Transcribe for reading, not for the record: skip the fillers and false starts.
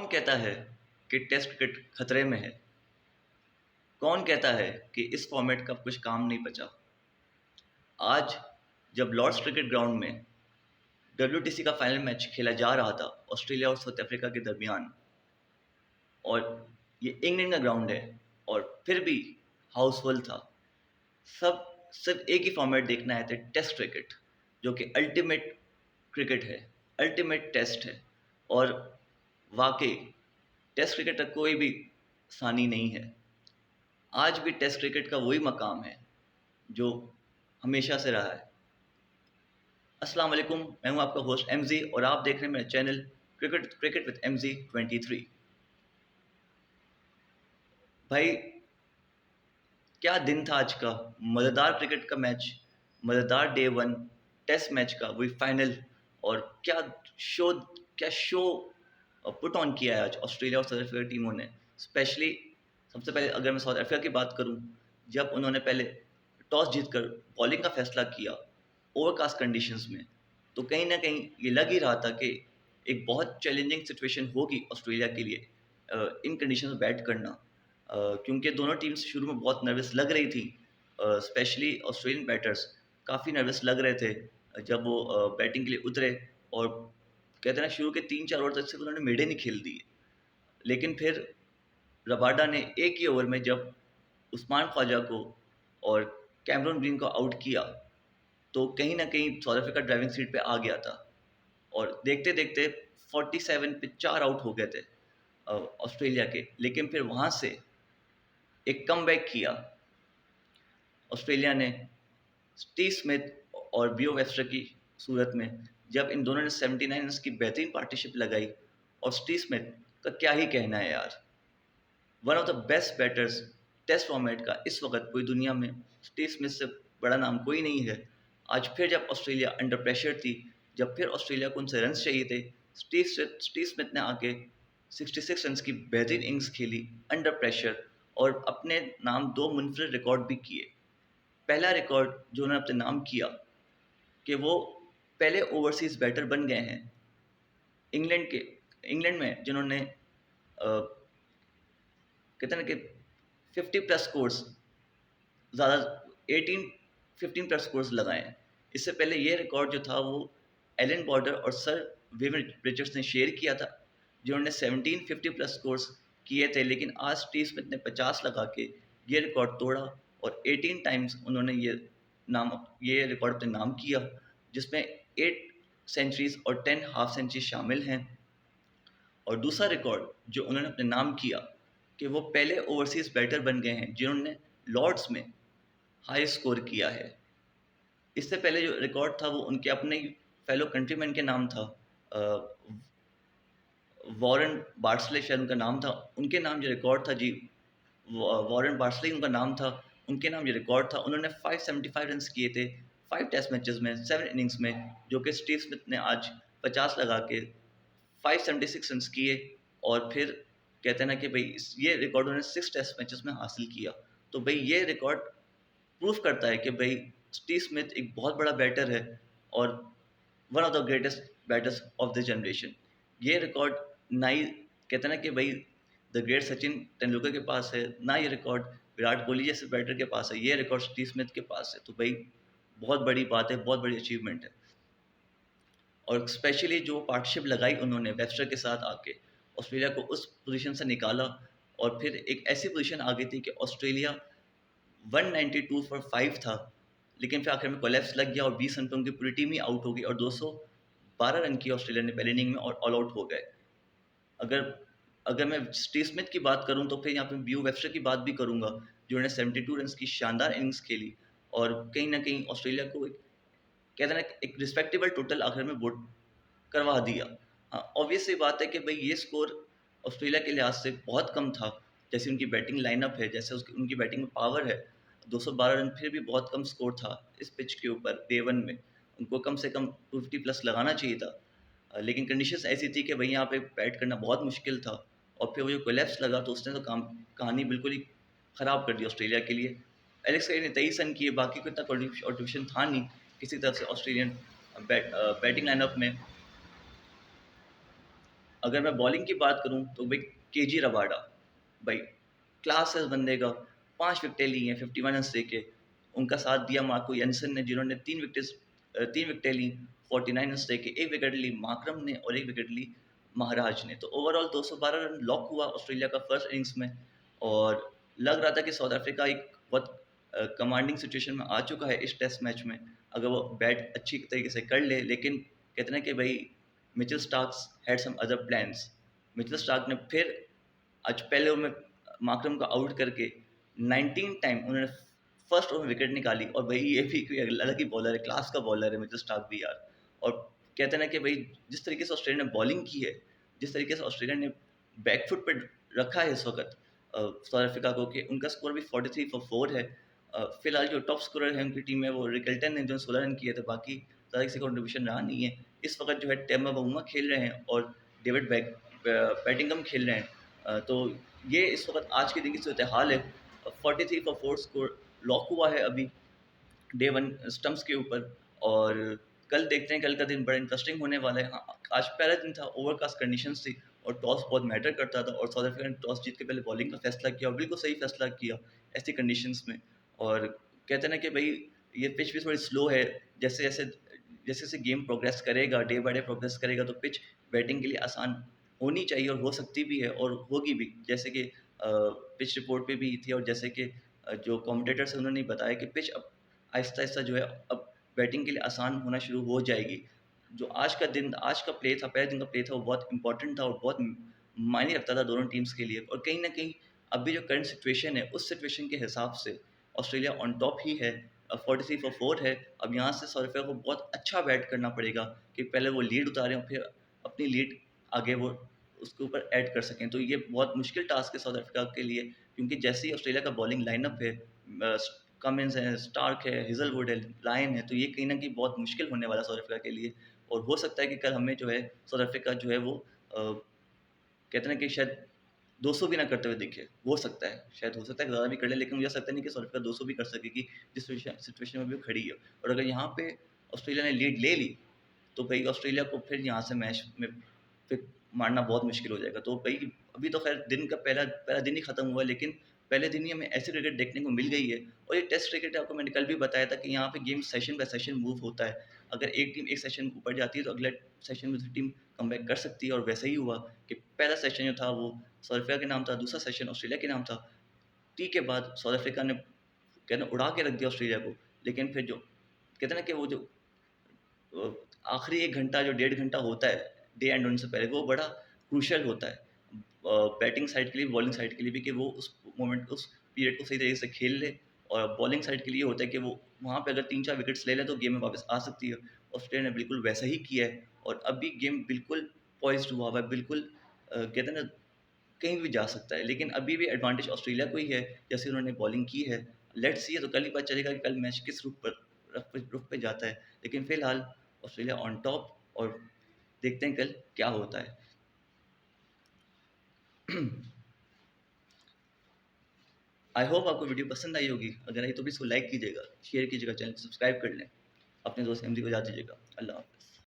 कहता है कि टेस्ट क्रिकेट खतरे में है? कौन कहता है कि इस फॉर्मेट का कुछ काम नहीं बचा? आज जब लॉर्ड्स क्रिकेट ग्राउंड में डब्ल्यूटीसी का फाइनल मैच खेला जा रहा था ऑस्ट्रेलिया और साउथ अफ्रीका के दरमियान, और ये इंग्लैंड का ग्राउंड है और फिर भी हाउसफुल था। सब सिर्फ एक ही फॉर्मेट देखना है, टेस्ट क्रिकेट, जो कि अल्टीमेट क्रिकेट है, अल्टीमेट टेस्ट है। और वाकई टेस्ट क्रिकेट का कोई भी सानी नहीं है। आज भी टेस्ट क्रिकेट का वही मकाम है जो हमेशा से रहा है। अस्सलाम वालेकुम, मैं हूं आपका होस्ट एमजी और आप देख रहे हैं मेरा channel cricket cricket with MG 23। भाई, क्या दिन था आज का! मज़ेदार क्रिकेट का मैच, मज़ेदार डे वन टेस्ट मैच का वही फाइनल। और शो क्या शो पुट ऑन किया है आज ऑस्ट्रेलिया और साउथ अफ्रीका की टीमों ने। स्पेशली सबसे पहले अगर मैं साउथ अफ्रीका की बात करूं, जब उन्होंने पहले टॉस जीतकर बॉलिंग का फैसला किया ओवरकास्ट कंडीशंस में, तो कहीं ना कहीं ये लग ही रहा था कि एक बहुत चैलेंजिंग सिचुएशन होगी ऑस्ट्रेलिया के लिए इन कंडीशन में बैट करना। क्योंकि दोनों टीम्स शुरू में बहुत नर्वस लग रही थी। स्पेशली ऑस्ट्रेलियन बैटर्स काफ़ी नर्वस लग रहे थे जब वो बैटिंग के लिए उतरे। और कहते हैं ना, शुरू के 3-4 ओवर तक से उन्होंने मेडे नहीं खेल दिए। लेकिन फिर रबाडा ने एक ही ओवर में जब उस्मान ख्वाजा को और कैमरून ग्रीन को आउट किया, तो कहीं ना कहीं साउथ अफ्रीका ड्राइविंग सीट पे आ गया था। और देखते देखते 47 पे 4 आउट हो गए थे ऑस्ट्रेलिया के। लेकिन फिर वहाँ से एक कमबैक किया ऑस्ट्रेलिया ने स्टीव स्मिथ और बियो वेस्टर की सूरत में, जब इन दोनों ने 79 रन्स की बेहतरीन पार्टनरशिप लगाई। और स्टीव स्मिथ का क्या ही कहना है यार, one of the best batters test format का इस वक्त पूरी दुनिया में। स्टीव स्मिथ से बड़ा नाम कोई नहीं है। आज फिर जब ऑस्ट्रेलिया अंडर प्रेशर थी, जब फिर ऑस्ट्रेलिया को उनसे रन्स चाहिए थे, स्टीव स्मिथ ने आके 66 रन्स की बेहतरीन इनिंग्स खेली अंडर प्रेशर, और अपने नाम 2 मुनफरद रिकॉर्ड भी किए। पहला रिकॉर्ड जो उन्होंने अपने नाम किया कि वो पहले ओवरसीज बैटर बन गए हैं इंग्लैंड में, जिन्होंने कहते हैं ना कि 50 प्लस स्कोर्स, ज़्यादा 15 प्लस स्कोर्स लगाए हैं। इससे पहले ये रिकॉर्ड जो था वो एलन बॉर्डर और सर विवियन रिचर्ड्स ने शेयर किया था, जिन्होंने 17 50 प्लस स्कोर्स किए थे। लेकिन आज स्टीव स्मिथ ने 50 लगा के ये रिकॉर्ड तोड़ा और 18 टाइम्स उन्होंने ये रिकॉर्ड अपने नाम किया, जिसमें 8 सेंचुरीज और 10 हाफ सेंचुरी शामिल हैं। और दूसरा रिकॉर्ड जो उन्होंने अपने नाम किया कि वो पहले ओवरसीज बैटर बन गए हैं जिन्होंने लॉर्ड्स में हाई स्कोर किया है। इससे पहले जो रिकॉर्ड था वो उनके अपने फेलो कंट्रीमैन के नाम था, वॉरेन बार्सले शायद उनका नाम था। उनके नाम जो रिकॉर्ड था जी, वॉरेन बार्सले उनका नाम था, उनके नाम जो रिकॉर्ड था। उन्होंने 575 रन्स किए थे 5 टेस्ट मैचेस में 7 इनिंग्स में, जो कि स्टीव स्मिथ ने आज 50 लगा के 576 रन्स किए। और फिर कहते हैं ना कि भाई ये रिकॉर्ड उन्होंने 6 टेस्ट मैचेस में हासिल किया। तो भाई ये रिकॉर्ड प्रूफ करता है कि भाई स्टीव स्मिथ एक बहुत बड़ा बैटर है और one of the greatest batters of the generation. ये रिकॉर्ड ना ही कहते हैं ना कि भाई द ग्रेट सचिन तेंदुलकर के पास है, ना ये रिकॉर्ड विराट कोहली जैसे बैटर के पास है, ये रिकॉर्ड स्टीव स्मिथ के पास है। तो भाई बहुत बड़ी बात है, बहुत बड़ी अचीवमेंट है। और स्पेशली जो पार्टनरशिप लगाई उन्होंने वेस्टर के साथ आके ऑस्ट्रेलिया को उस पोजीशन से निकाला। और फिर एक ऐसी पोजीशन आ गई थी कि ऑस्ट्रेलिया 192 फॉर 5 था, लेकिन फिर आखिर में कोलैप्स लग गया और 20 रन पर उनकी पूरी टीम ही आउट हो गई और 212 रन की ऑस्ट्रेलिया ने पहले इनिंग में और ऑल आउट हो गए। अगर अगर मैं स्टीव स्मिथ की बात करूं तो फिर यहाँ पे बियो वेस्टर की बात भी करूंगा, जिन्होंने 72 रन की शानदार इनिंग्स खेली और कहीं ना कहीं ऑस्ट्रेलिया को कहते हैं ना एक रिस्पेक्टेबल टोटल आखिर में वोट करवा दिया। हाँ, ऑब्वियस सी बात है कि भाई ये स्कोर ऑस्ट्रेलिया के लिहाज से बहुत कम था। जैसे उनकी बैटिंग लाइनअप है, जैसे उनकी बैटिंग में पावर है, 212 रन फिर भी बहुत कम स्कोर था इस पिच के ऊपर डे वन में। उनको कम से कम 250 प्लस लगाना चाहिए था। लेकिन कंडीशंस ऐसी थी कि भाई यहाँ पे बैट करना बहुत मुश्किल था। और फिर वो जो कोलैप्स लगा तो उसने तो कहानी बिल्कुल ही ख़राब कर दी ऑस्ट्रेलिया के लिए। एलेक्स कैरी ने 23 रन किए, बाकी को इतना कॉन्ट्रीब्यूशन था नहीं किसी तरफ से ऑस्ट्रेलियन बैटिंग लाइनअप में। अगर मैं बॉलिंग की बात करूँ तो भाई केजी रबाडा, भाई क्लास है उस बंदे का, 5 विकेटें ली हैं 51 रन्स देके। उनका साथ दिया मार्को यंसन ने, जिन्होंने 3 विकेटें ली 49 रन्स देके, 1 विकेट ली मार्करम ने और 1 विकेट ली महाराज ने। तो ओवरऑल 212 रन लॉक हुआ ऑस्ट्रेलिया का फर्स्ट इनिंग्स में, और लग रहा था कि साउथ अफ्रीका एक बहुत कमांडिंग सिचुएशन में आ चुका है इस टेस्ट मैच में, अगर वो बैट अच्छी तरीके से कर ले। लेकिन कहते हैं कि भाई Mitchell Starc's had some other plans. Mitchell Starc ने फिर आज पहले ओवर में मार्करम को आउट करके 19 टाइम उन्होंने फर्स्ट ओवर में विकेट निकाली। और भाई ये भी कोई अलग ही बॉलर है, क्लास का बॉलर है मिचेल स्टार्क भी यार। और कहते हैं ना कि भाई जिस तरीके से ऑस्ट्रेलिया ने बॉलिंग की है, जिस तरीके से ऑस्ट्रेलिया ने बैकफुट पर रखा है इस वक्त साउथ अफ्रीका को, कि उनका स्कोर भी 43 फॉर 4 है। फिलहाल जो टॉप स्कोरर है उनकी टीम में वो रिकल्टन ने, जो 16 रन किए थे, बाकी ज़्यादा किसी कॉन्ट्रीब्यूशन रहा नहीं है। इस वक्त जो है टेम्बा बउमा खेल रहे हैं और डेविड बैटिंगम खेल रहे हैं। तो ये इस वक्त आज के दिन की सूरत हाल है। 43 फॉर 4 स्कोर लॉक हुआ है अभी डे वन स्टम्प्स के ऊपर। और कल देखते हैं, कल का दिन बड़ा इंटरेस्टिंग होने वाला है। हाँ, आज पहला दिन था, ओवरकास्ट कंडीशंस थी और टॉस बहुत मैटर करता था, और साउथ अफ्रीका ने टॉस जीत के पहले बॉलिंग का फैसला किया और बिल्कुल सही फैसला किया ऐसी कंडीशंस में। और कहते हैं ना कि भाई ये पिच भी थोड़ी स्लो है। जैसे जैसे जैसे जैसे गेम प्रोग्रेस करेगा, डे बाय डे प्रोग्रेस करेगा, तो पिच बैटिंग के लिए आसान होनी चाहिए और हो सकती भी है और होगी भी। जैसे कि पिच रिपोर्ट पे भी थी, और जैसे कि जो कमेंटेटर्स हैं उन्होंने बताया कि पिच अब आहिस्ता-आहिस्ता जो है अब बैटिंग के लिए आसान होना शुरू हो जाएगी। जो आज का दिन, आज का प्ले था, पहले दिन का प्ले था, वो बहुत इंपॉर्टेंट था और बहुत मायने रखता था दोनों टीम्स के लिए। और कहीं न कहीं अभी जो करंट सिचुएशन है, उस सिचुएशन के हिसाब से ऑस्ट्रेलिया ऑन टॉप ही है। 43 फॉर 4 है। अब यहाँ से साउथ अफ्रीका को बहुत अच्छा बैट करना पड़ेगा कि पहले वो लीड उतारें और फिर अपनी लीड आगे वो उसके ऊपर ऐड कर सकें। तो ये बहुत मुश्किल टास्क है साउथ अफ्रीका के लिए, क्योंकि जैसे ही ऑस्ट्रेलिया का बॉलिंग लाइनअप है, कमिंस है, स्टार्क है, हेज़लवुड है, लायन है, तो ये कहीं न कहीं बहुत मुश्किल होने वाला है साउथ अफ्रीका के लिए। और हो सकता है कि कल हमें जो है साउथ अफ्रीका जो है वो कहते हैं ना कि शायद 200 भी ना करते हुए दिखे। हो सकता है, शायद हो सकता है कि ज़्यादा भी कर ले, लेकिन मुझे ऐसा लगता नहीं कि साउथ अफ्रीका 200 भी कर सकेगी जिस सिचुएशन में भी वो खड़ी है। और अगर यहाँ पे ऑस्ट्रेलिया ने लीड ले ली, तो भाई ऑस्ट्रेलिया को फिर यहाँ से मैच में फिर मारना बहुत मुश्किल हो जाएगा। तो भाई अभी तो खैर दिन का पहला पहला दिन ही खत्म हुआ है, लेकिन पहले दिन ही हमें ऐसी क्रिकेट देखने को मिल गई है। और ये टेस्ट क्रिकेट है, आपको मैंने कल भी बताया था कि यहाँ पे game session bye session move होता है। अगर एक टीम एक सेशन ऊपर जाती है तो अगले सेशन में दूसरी टीम कमबैक कर सकती है, और वैसा ही हुआ कि पहला सेशन जो था वो साउथ अफ्रीका के नाम था, दूसरा सेशन ऑस्ट्रेलिया के नाम था। टी के बाद साउथ अफ्रीका ने कहते हैं उड़ा के रख दिया ऑस्ट्रेलिया को। लेकिन फिर जो कहते हैं ना कि वो जो आखिरी 1 घंटा, जो 1.5 घंटा होता है डे एंड होने से पहले, वो बड़ा क्रूशियल होता है बैटिंग साइड के लिए, बॉलिंग साइड के लिए भी, कि वो उस मोमेंट, उस पीरियड को सही तरीके से खेल ले। और बॉलिंग साइड के लिए होता है कि वो वहाँ पे अगर 3-4 विकेट्स ले लें तो गेम में वापस आ सकती है। ऑस्ट्रेलिया ने बिल्कुल वैसा ही किया है, और अभी गेम बिल्कुल पॉइज्ड हुआ हुआ है, बिल्कुल कहते हैं ना कहीं भी जा सकता है। लेकिन अभी भी एडवांटेज ऑस्ट्रेलिया को ही है, जैसे उन्होंने बॉलिंग की है। लेट्स सी, तो कल ही पता चलेगा कि कल मैच किस रुख पे जाता है। लेकिन फिलहाल ऑस्ट्रेलिया ऑन टॉप, और देखते हैं कल क्या होता है। आई होप आपको वीडियो पसंद आई होगी। अगर आई तो भी इसको लाइक कीजिएगा, शेयर कीजिएगा, चैनल को सब्सक्राइब कर लें, अपने दोस्त एमडी को जा दीजिएगा। अल्लाह हाफ़िज़।